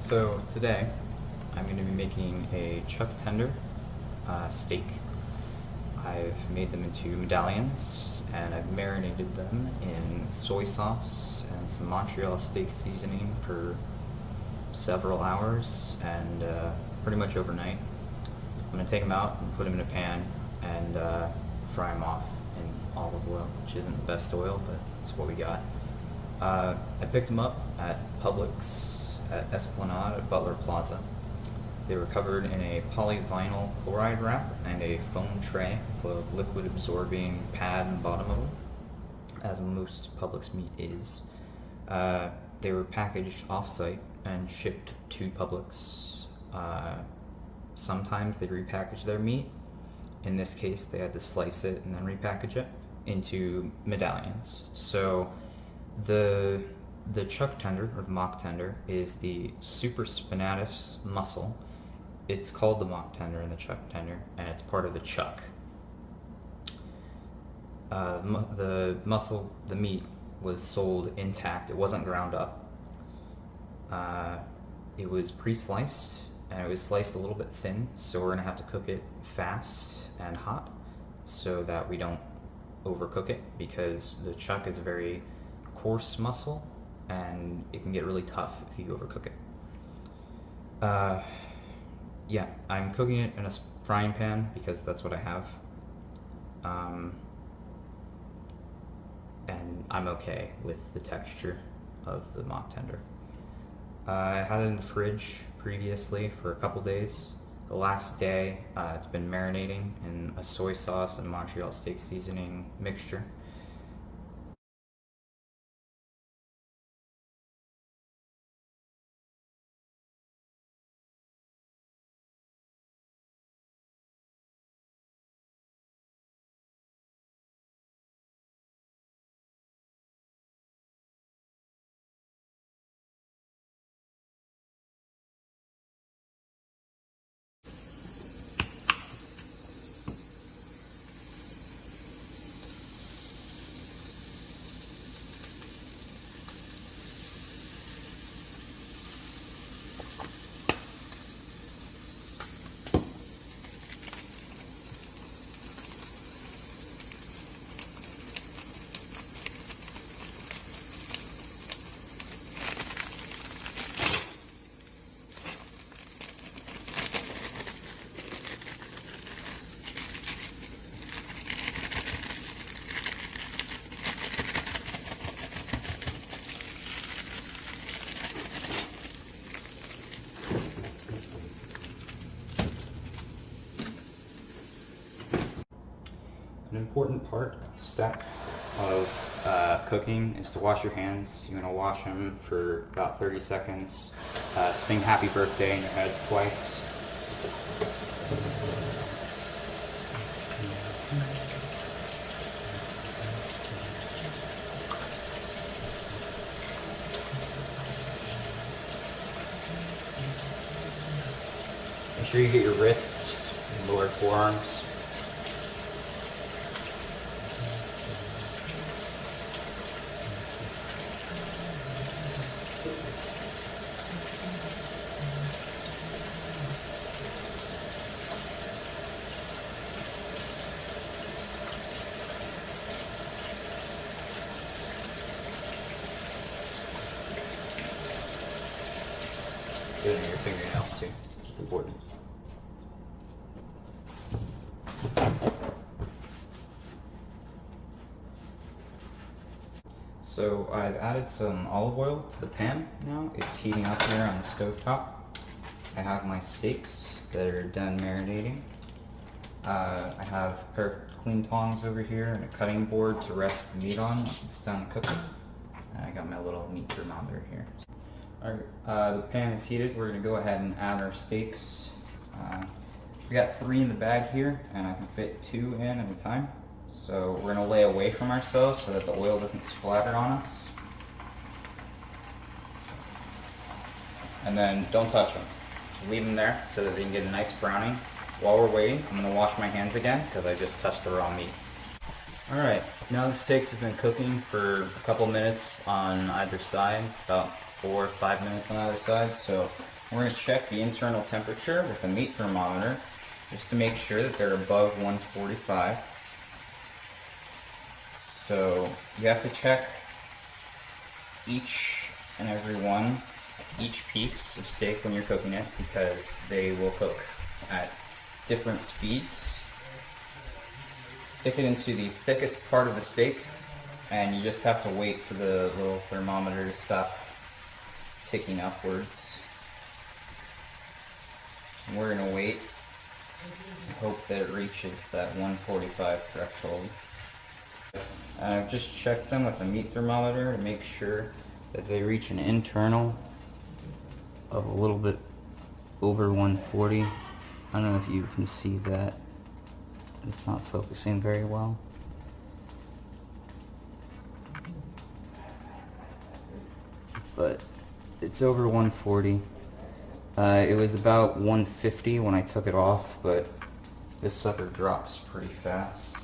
So today I'm going to be making a chuck tender steak. I've made them into medallions and I've marinated them in soy sauce and some Montreal steak seasoning for several hours and pretty much overnight. I'm going to take them out and put them in a pan and fry them off in olive oil, which isn't the best oil, but it's what we got. I picked them up at Publix at Esplanade at Butler Plaza. They were covered in a polyvinyl chloride wrap and a foam tray with a liquid absorbing pad in the bottom of them, as most Publix meat is. They were packaged off-site and shipped to Publix. Sometimes they repackage their meat. In this case, they had to slice it and then repackage it into medallions. So the chuck tender, or the mock tender, is the supraspinatus muscle. It's called the mock tender and the chuck tender, and it's part of the chuck. The muscle, the meat, was sold intact. It wasn't ground up. It was pre-sliced, and it was sliced a little bit thin, so we're going to have to cook it fast and hot so that we don't overcook it, because the chuck is a very coarse muscle and it can get really tough if you overcook it. Yeah, I'm cooking it in a frying pan because that's what I have. And I'm okay with the texture of the mock tender. I had it in the fridge previously for a couple days. The last day, it's been marinating in a soy sauce and Montreal steak seasoning mixture. An important step of cooking is to wash your hands. You're going to wash them for about 30 seconds. Sing happy birthday in your head twice. Make sure you get your wrists and lower forearms. Get it in your fingernails too. It's important. So I've added some olive oil to the pan now. It's heating up here on the stovetop. I have my steaks that are done marinating. I have a pair of clean tongs over here and a cutting board to rest the meat on once it's done cooking. And I got my little meat thermometer here. Alright, the pan is heated. We're going to go ahead and add our steaks. We got 3 in the bag here, and I can fit 2 in at a time. So we're going to lay away from ourselves so that the oil doesn't splatter on us. And then don't touch them. Just leave them there so that they can get a nice browning. While we're waiting, I'm going to wash my hands again because I just touched the raw meat. Alright, now the steaks have been cooking for a couple minutes on either side, about 4 or 5 minutes on either side, so We're going to check the internal temperature with a meat thermometer just to make sure that they're above 145. So you have to check each and every one, each piece of steak when you're cooking it, because they will cook at different speeds. Stick it into the thickest part of the steak, and you just have to wait for the little thermometer to stop ticking upwards. And we're going to wait and hope that it reaches that 145 threshold. I've just checked them with a meat thermometer to make sure that they reach an internal of a little bit over 140. I don't know if you can see that. It's not focusing very well. But it's over 140. It was about 150 when I took it off, but this sucker drops pretty fast.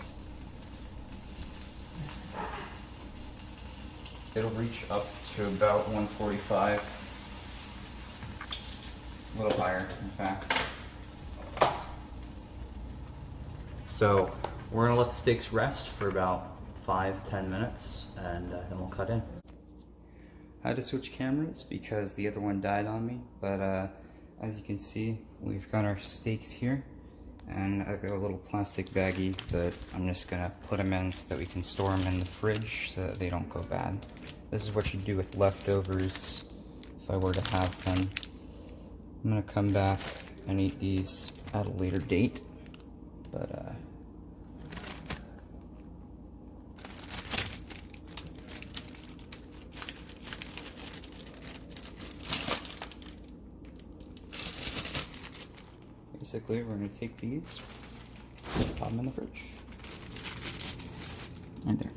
It'll reach up to about 145. A little higher, in fact. So we're gonna let the steaks rest for about 5-10 minutes, and then we'll cut in. I had to switch cameras because the other one died on me, but as you can see, we've got our steaks here, and I've got a little plastic baggie that I'm just gonna put them in so that we can store them in the fridge so that they don't go bad. This is what you do with leftovers if I were to have them. I'm gonna come back and eat these at a later date, but basically we're gonna take these, pop them in the fridge, right there.